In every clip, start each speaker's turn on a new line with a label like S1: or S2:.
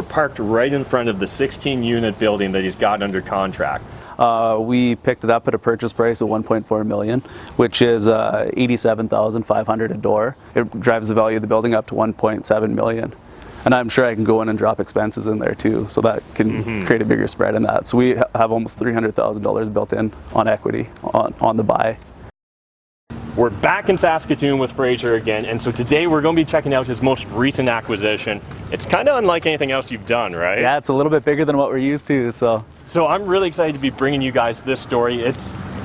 S1: we're parked right in front of the 16-unit building that he's got under contract.
S2: We picked it up at a purchase price of $1.4 million, which is $87,500 a door. It drives the value of the building up to $1.7 million. And I'm sure I can go in and drop expenses in there too, so that can create a bigger spread in that. So we have almost $300,000 built in on equity on the buy.
S1: We're back in Saskatoon with Fraser again, and so today we're going to be checking out his most recent acquisition. It's kind of unlike anything else you've done, right?
S2: Yeah, it's a little bit bigger than what we're used to. So
S1: I'm really excited to be bringing you guys this story.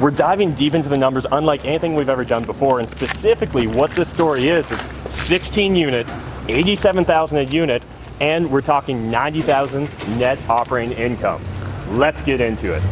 S1: We're diving deep into the numbers unlike anything we've ever done before, and specifically what this story is 16 units, $87,000 a unit, and we're talking $90,000 net operating income. Let's get into it.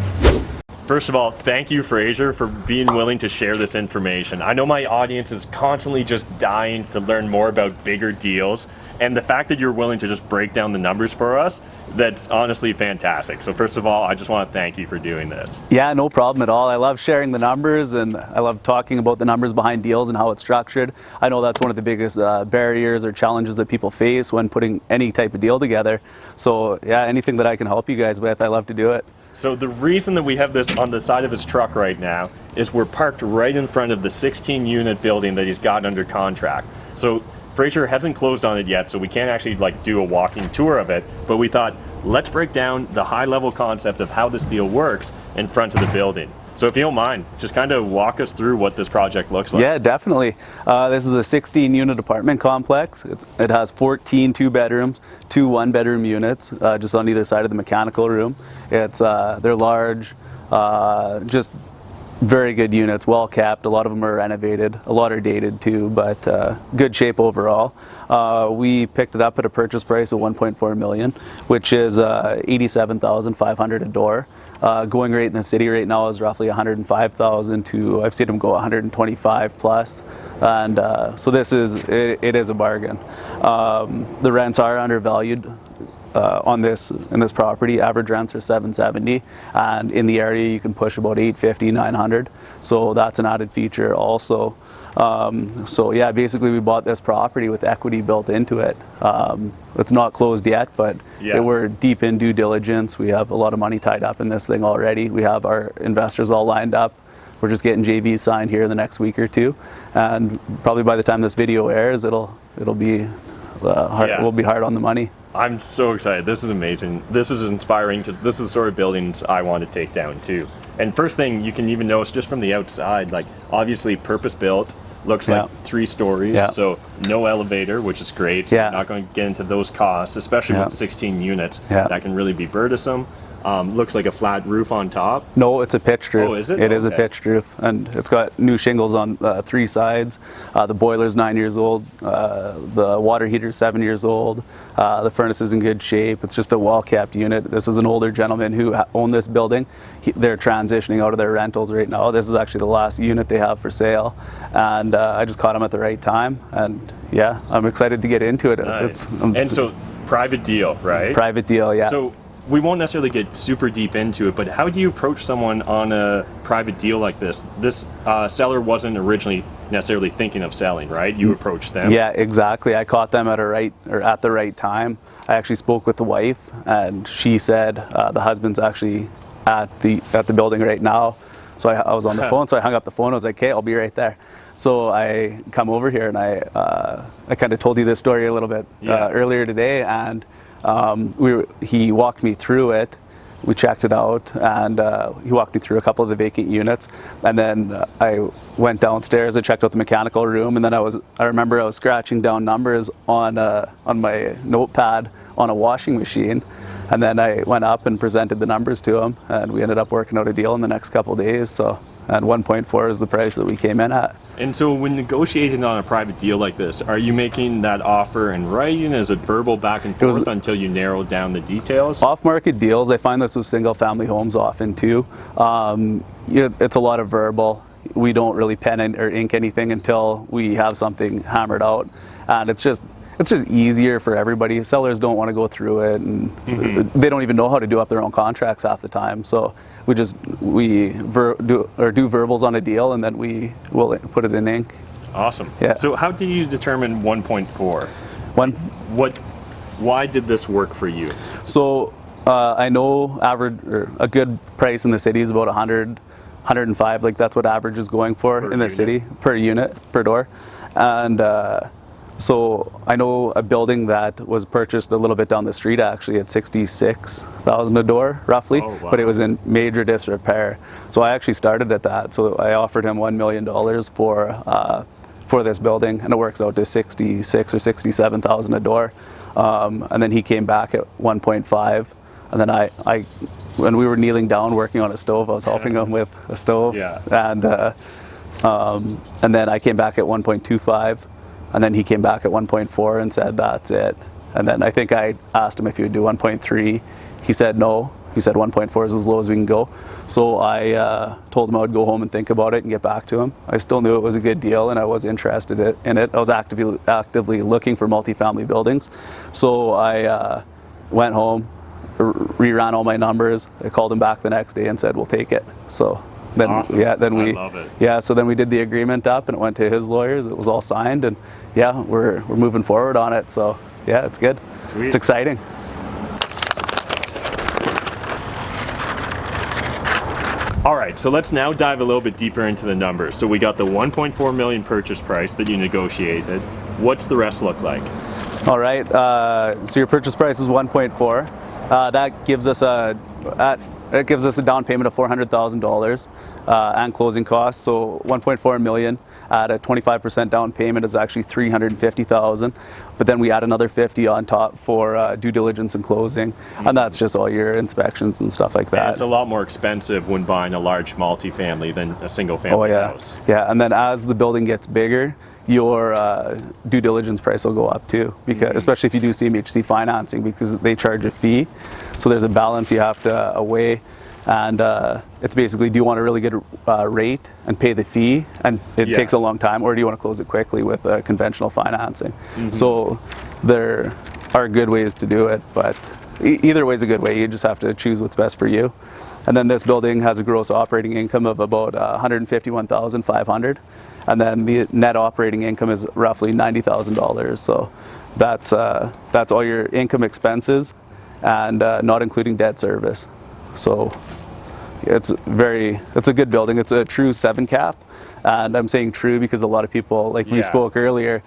S1: First of all, thank you, Fraser, for being willing to share this information. I know my audience is constantly just dying to learn more about bigger deals, and the fact that you're willing to just break down the numbers for us, that's honestly fantastic. So first of all, I just want to thank you for doing this.
S2: Yeah, no problem at all. I love sharing the numbers, and I love talking about the numbers behind deals and how it's structured. I know that's one of the biggest barriers or challenges that people face when putting any type of deal together. So yeah, anything that I can help you guys with, I love to do it.
S1: So the reason that we have this on the side of his truck right now is we're parked right in front of the 16-unit building that he's got under contract. So Fraser hasn't closed on it yet, so we can't actually do a walking tour of it, but we thought, let's break down the high-level concept of how this deal works in front of the building. So if you don't mind, just kind of walk us through what this project looks like.
S2: Yeah, definitely. This is a 16-unit apartment complex. It has 14 two-bedrooms, 2 one-bedroom units, just on either side of the mechanical room. They're large, just very good units, well kept. A lot of them are renovated. A lot are dated too, but good shape overall. We picked it up at a purchase price of $1.4 million, which is $87,500 a door. Going rate in the city right now is roughly $105,000 to, I've seen them go $125 plus, and so it is a bargain. The rents are undervalued in this property. Average rents are $770, and in the area you can push about $850, $900. So that's an added feature also. So yeah, basically we bought this property with equity built into it. It's not closed yet, but we're deep in due diligence. We have a lot of money tied up in this thing already. We have our investors all lined up. We're just getting JVs signed here in the next week or two, and probably by the time this video airs, it'll be hard. We'll be hard on the money.
S1: I'm so excited. This is amazing. This is inspiring because this is the sort of buildings I want to take down too. And first thing you can even notice just from the outside, obviously purpose built, looks like 3 stories, so no elevator, which is great. So you're not going to get into those costs, especially with 16 units. That can really be burdensome. Looks like a flat roof on top.
S2: No, it's a pitched roof.
S1: Oh, is it?
S2: It is a pitched roof, and it's got new shingles on 3 sides. The boiler's 9 years old. The water heater's 7 years old. The furnace is in good shape. It's just a well-kept unit. This is an older gentleman who owned this building. They're transitioning out of their rentals right now. This is actually the last unit they have for sale, and I just caught him at the right time, and yeah, I'm excited to get into it.
S1: Nice. And so, private deal, right?
S2: Private deal, yeah.
S1: So we won't necessarily get super deep into it, but how do you approach someone on a private deal like this? This seller wasn't originally necessarily thinking of selling, right? You approached them.
S2: Yeah, exactly. I caught them at the right time. I actually spoke with the wife, and she said the husband's actually at the building right now. So I was on the phone, so I hung up the phone. I was like, "Okay, I'll be right there." So I come over here, and I kind of told you this story a little bit earlier today, and he walked me through it. We checked it out, and he walked me through a couple of the vacant units, and then I went downstairs. I checked out the mechanical room, and then I remember I was scratching down numbers on my notepad on a washing machine, and then I went up and presented the numbers to him, and we ended up working out a deal in the next couple of days. So, and 1.4 is the price that we came in at.
S1: And so when negotiating on a private deal like this, are you making that offer in writing? Is it verbal back and forth until you narrow down the details?
S2: Off-market deals, I find this with single-family homes often too. It's a lot of verbal. We don't really pen or ink anything until we have something hammered out, and it's just easier for everybody. Sellers don't want to go through it, and they don't even know how to do up their own contracts half the time. So we do verbals on a deal, and then we will put it in ink.
S1: Awesome.
S2: Yeah.
S1: So how do you determine 1.4? Why did this work for you?
S2: So I know a good price in the city is about 100, 105. Like that's what average is going for in the city per unit, per door. And so I know a building that was purchased a little bit down the street actually at 66,000 a door roughly, but it was in major disrepair. So I actually started at that. So I offered him $1 million for this building, and it works out to 66 or 67,000 a door. And then he came back at 1.5, and then I when we were kneeling down working on a stove, I was helping him with a stove, and then I came back at 1.25. And then he came back at 1.4 and said, that's it. And then I think I asked him if he would do 1.3. He said no. He said 1.4 is as low as we can go. So I told him I would go home and think about it and get back to him. I still knew it was a good deal and I was interested in it. I was actively looking for multifamily buildings. So I went home, reran all my numbers. I called him back the next day and said, we'll take it. So then,
S1: awesome.
S2: I love
S1: it.
S2: So then we did the agreement up and it went to his lawyers. It was all signed, and we're moving forward on it. So it's good.
S1: Sweet.
S2: It's exciting.
S1: All right, so let's now dive a little bit deeper into the numbers. So we got the 1.4 million purchase price that you negotiated. What's the rest look like?
S2: All right, so your purchase price is 1.4. That gives us a down payment of $400,000 and closing costs. So 1.4 million at a 25% down payment is actually $350,000. But then we add another 50 on top for due diligence and closing, and that's just all your inspections and stuff like that.
S1: And it's a lot more expensive when buying a large multifamily than a single family house.
S2: Yeah, and then as the building gets bigger, your due diligence price will go up too, because especially if you do CMHC financing, because they charge a fee. So there's a balance you have to weigh, and it's basically, do you want a really good rate and pay the fee, and it takes a long time, or do you want to close it quickly with conventional financing? So there are good ways to do it, but either way is a good way. You just have to choose what's best for you. And then this building has a gross operating income of about $151,500. And then the net operating income is roughly $90,000. So that's all your income expenses, and not including debt service. So it's a good building. It's a true 7 cap, and I'm saying true because a lot of people, like we spoke earlier,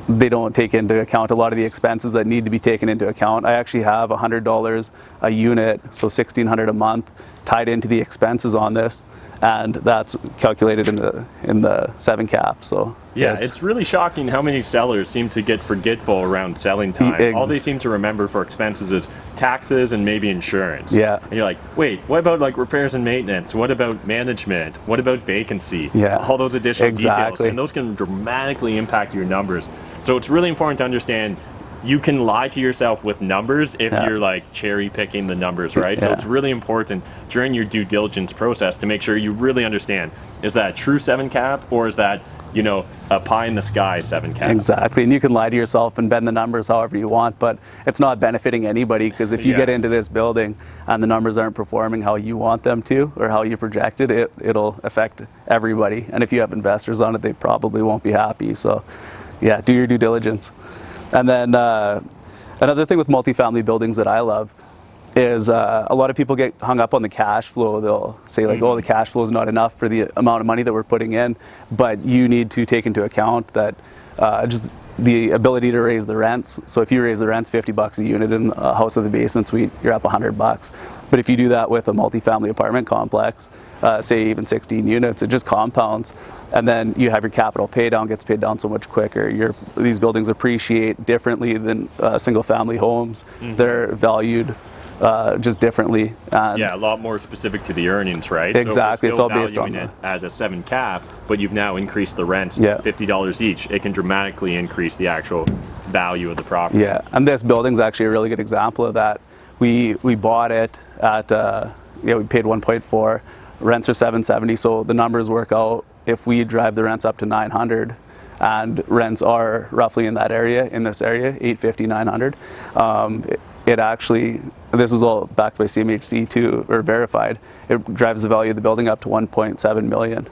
S2: they don't take into account a lot of the expenses that need to be taken into account. I actually have $100 a unit, so $1,600 a month, tied into the expenses on this, and that's calculated in the 7 cap. So
S1: it's really shocking how many sellers seem to get forgetful around selling time. All they seem to remember for expenses is taxes and maybe insurance. And you're like, wait, what about like repairs and maintenance? What about management? What about vacancy? All those additional details, and those can dramatically impact your numbers. So it's really important to understand you can lie to yourself with numbers if you're like cherry picking the numbers, right? So it's really important during your due diligence process to make sure you really understand, is that a true 7 cap, or is that, a pie in the sky 7 cap?
S2: Exactly, and you can lie to yourself and bend the numbers however you want, but it's not benefiting anybody, because if you get into this building and the numbers aren't performing how you want them to or how you projected it, it'll affect everybody. And if you have investors on it, they probably won't be happy. So do your due diligence. And then another thing with multifamily buildings that I love is a lot of people get hung up on the cash flow. They'll say like, oh, the cash flow is not enough for the amount of money that we're putting in, but you need to take into account that just the ability to raise the rents. So if you raise the rents $50 a unit in a house with a basement suite, you're up $100. But if you do that with a multifamily apartment complex, say even 16 units, it just compounds. And then you have your capital pay down, gets paid down so much quicker. These buildings appreciate differently than single family homes. They're valued just differently. And
S1: a lot more specific to the earnings, right?
S2: Exactly,
S1: So
S2: it's all based on
S1: it at a 7 cap, but you've now increased the rents $50 each. It can dramatically increase the actual value of the property.
S2: And this building's actually a really good example of that. We bought it at we paid 1.4. Rents are $770, so the numbers work out. If we drive the rents up to $900, and rents are roughly in that area, in this area, $850, $900. It actually, this is all backed by CMHC too, or verified. It drives the value of the building up to $1.7 million.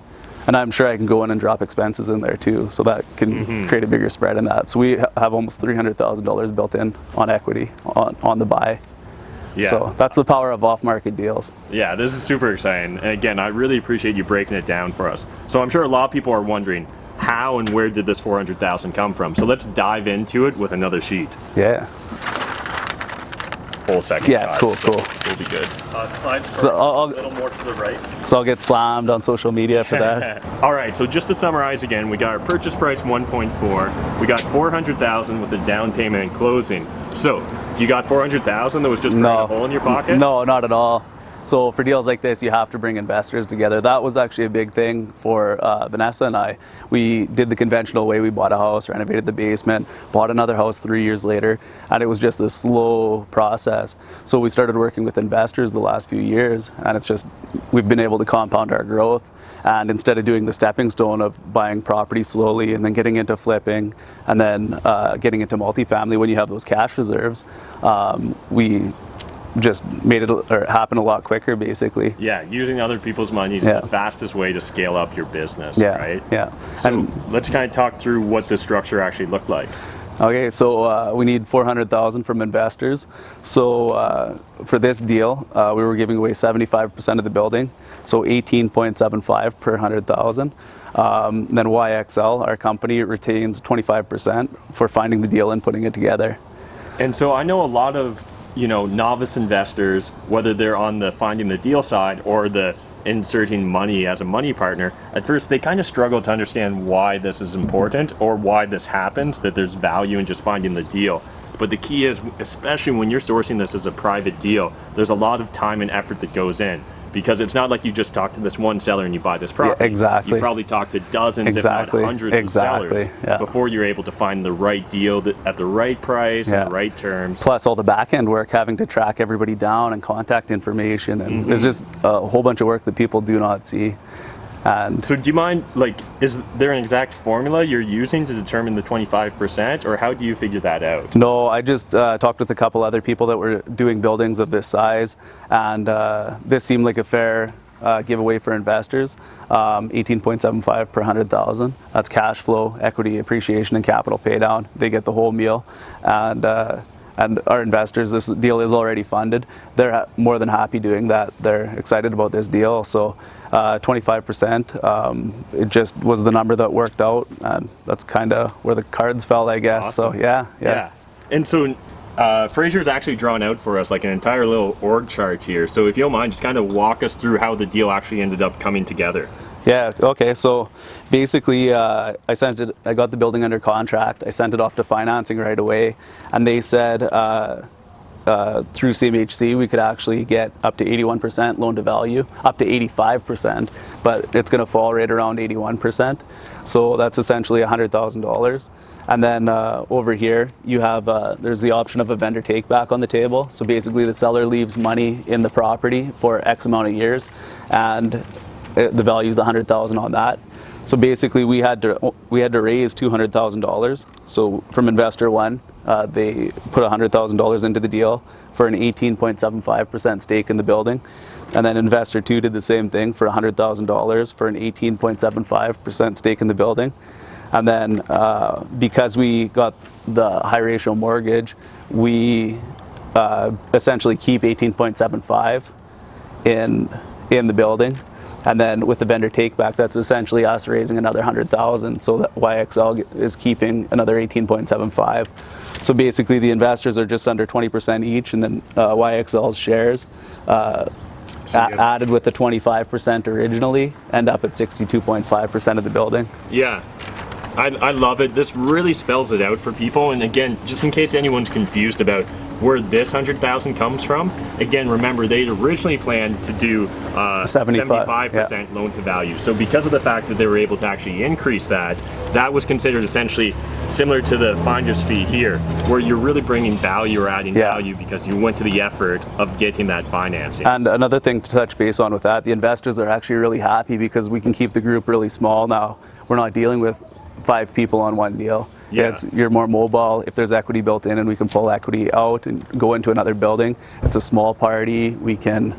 S2: And I'm sure I can go in and drop expenses in there too, so that can create a bigger spread in that. So we have almost $300,000 built in on equity on the buy.
S1: Yeah.
S2: So that's the power of off-market deals.
S1: Yeah, this is super exciting. And again, I really appreciate you breaking it down for us. So I'm sure a lot of people are wondering, how and where did this 400,000 come from? So let's dive into it with another sheet.
S2: Yeah.
S1: Whole second.
S2: Yeah, cool.
S1: We'll be good. Slide
S2: So
S1: a little more to the right.
S2: So I'll get slammed on social media for that.
S1: All right, so just to summarize again, we got our purchase price 1.4. We got 400,000 with the down payment and closing. So you got 400,000 that was just burning a hole in your pocket?
S2: No, not at all. So for deals like this, you have to bring investors together. That was actually a big thing for Vanessa and I. We did the conventional way. We bought a house, renovated the basement, bought another house 3 years later, and it was just a slow process. So we started working with investors the last few years, and it's just, we've been able to compound our growth. And instead of doing the stepping stone of buying property slowly and then getting into flipping and then getting into multifamily when you have those cash reserves, we just made it happen a lot quicker, basically.
S1: Yeah, using other people's money is the fastest way to scale up your business, right?
S2: Yeah.
S1: So let's kind of talk through what the structure actually looked like.
S2: Okay, so we need 400,000 from investors. So for this deal, we were giving away 75% of the building, so 18.75 per 100,000. Then YXL, our company, retains 25% for finding the deal and putting it together.
S1: And so I know a lot of novice investors, whether they're on the finding the deal side or the inserting money as a money partner, at first they kind of struggle to understand why this is important or why this happens, that there's value in just finding the deal. But the key is, especially when you're sourcing this as a private deal, there's a lot of time and effort that goes in. Because it's not like you just talk to this one seller and you buy this property.
S2: Yeah, exactly.
S1: You probably talk to dozens, if not hundreds of sellers before you're able to find the right deal at the right price and the right terms.
S2: Plus all the back end work, having to track everybody down and contact information. And there's just a whole bunch of work that people do not see. And
S1: so do you mind, is there an exact formula you're using to determine the 25%, or how do you figure that out?
S2: No, I just talked with a couple other people that were doing buildings of this size, and this seemed like a fair giveaway for investors. 18.75 per 100,000. That's cash flow, equity appreciation, and capital pay down. They get the whole meal. And our investors, this deal is already funded. They're more than happy doing that. They're excited about this deal. So 25%, it just was the number that worked out, and that's kind of where the cards fell, I guess.
S1: Awesome.
S2: So yeah.
S1: And so Fraser's actually drawn out for us like an entire little org chart here. So if you don't mind, just kind of walk us through how the deal actually ended up coming together.
S2: Yeah, okay, so basically I got the building under contract, I sent it off to financing right away, and they said through CMHC we could actually get up to 81% loan to value, up to 85%, but it's going to fall right around 81%, so that's essentially $100,000. And then over here you have, there's the option of a vendor take back on the table, so basically the seller leaves money in the property for X amount of years, and the value is $100,000 on that. So basically we had to raise $200,000. So from investor one, they put $100,000 into the deal for an 18.75% stake in the building. And then investor two did the same thing for $100,000 for an 18.75% stake in the building. And then because we got the high ratio mortgage, we essentially keep 18.75 in the building. And then with the vendor take back, that's essentially us raising another $100,000, so that YXL is keeping another 18.75. So basically the investors are just under 20% each, and then YXL's shares added with the 25% originally end up at 62.5% of the building.
S1: Yeah. I love it. This really spells it out for people. And again, just in case anyone's confused about where this 100,000 comes from, again, remember they originally planned to do 75% loan to value. So because of the fact that they were able to actually increase that, that was considered essentially similar to the finder's fee here, where you're really bringing value or adding value because you went to the effort of getting that financing.
S2: And another thing to touch base on with that, the investors are actually really happy because we can keep the group really small now. We're not dealing with 5 people on one deal. Yeah. You're more mobile. If there's equity built in and we can pull equity out and go into another building, it's a small party. We can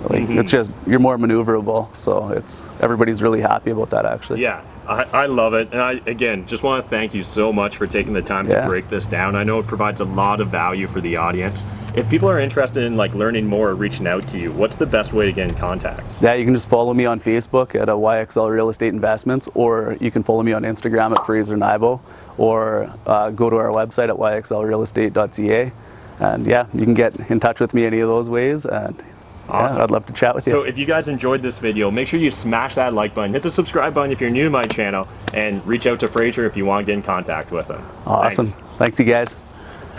S2: Like it's just, you're more maneuverable. So everybody's really happy about that actually.
S1: Yeah, I love it. And I, again, just want to thank you so much for taking the time to break this down. I know it provides a lot of value for the audience. If people are interested in like learning more or reaching out to you, what's the best way to get in contact?
S2: Yeah, you can just follow me on Facebook at YXL Real Estate Investments, or you can follow me on Instagram at Fraser Nybo, or go to our website at yxlrealestate.ca. And yeah, you can get in touch with me any of those ways. And
S1: awesome.
S2: Yeah, I'd love to chat with you.
S1: So if you guys enjoyed this video, make sure you smash that like button, hit the subscribe button if you're new to my channel, and reach out to Fraser if you want to get in contact with him.
S2: Awesome. Thanks you guys.